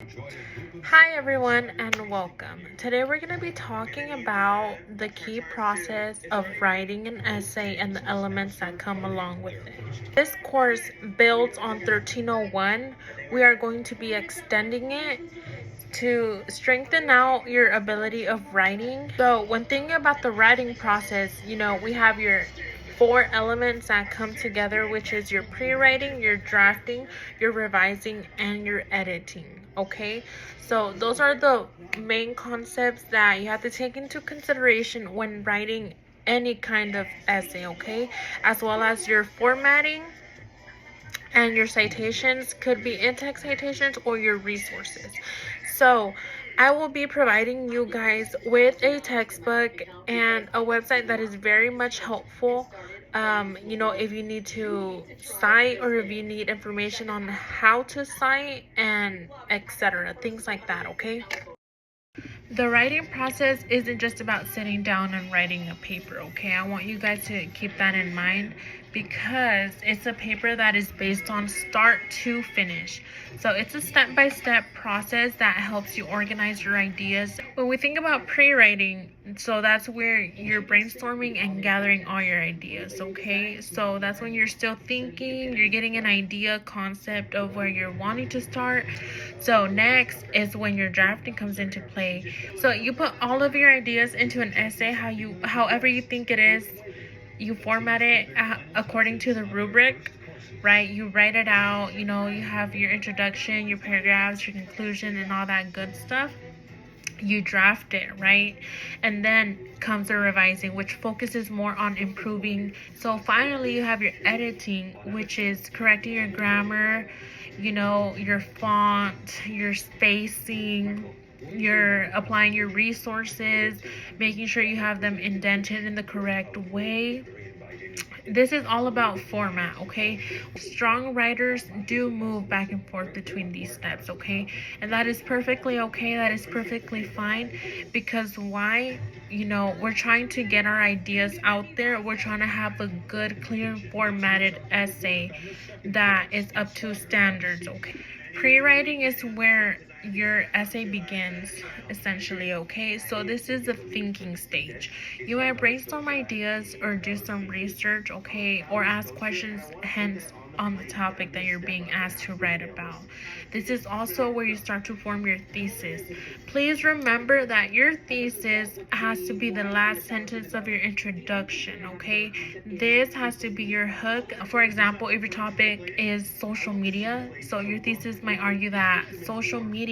Hi everyone and welcome. Today we're going to be talking about the key process of writing an essay and the elements that come along with it. This course builds on 1301. We are going to be extending it to strengthen out your ability of writing. So when thinking about the writing process, we have your four elements that come together, which is your pre-writing, your drafting, your revising, and your editing. Okay, so those are the main concepts that you have to take into consideration when writing any kind of essay, okay, as well as your formatting and your citations could be in-text citations or your resources. So I will be providing you guys with a textbook and a website that is very much helpful. If you need to cite or if you need information on how to cite and etc., things like that, okay? The writing process isn't just about sitting down and writing a paper, okay? I want you guys to keep that in mind because it's a paper that is based on start to finish. So it's a step-by-step process that helps you organize your ideas. When we think about pre-writing, so that's where you're brainstorming and gathering all your ideas, okay? So that's when you're still thinking, you're getting an idea, concept of where you're wanting to start. So next is when your drafting comes into play. So you put all of your ideas into an essay however you think it is. You format it according to the rubric, right? You write it out, you have your introduction, your paragraphs, your conclusion, and all that good stuff. You draft it, right? And then comes the revising, which focuses more on improving. So finally you have your editing, which is correcting your grammar, your font, your spacing, you're applying your resources, making sure you have them indented in the correct way. This is all about format, okay? Strong writers do move back and forth between these steps, okay? And that is perfectly okay. That is perfectly fine. Because why? We're trying to get our ideas out there. We're trying to have a good, clear, formatted essay that is up to standards, okay? Pre-writing is where your essay begins, essentially, okay? So this is the thinking stage. You might brainstorm ideas or do some research, okay, or ask questions, hence on the topic that you're being asked to write about. This is also where you start to form your thesis. Please remember that your thesis has to be the last sentence of your introduction, okay? This has to be your hook. For example, if your topic is social media, so your thesis might argue that social media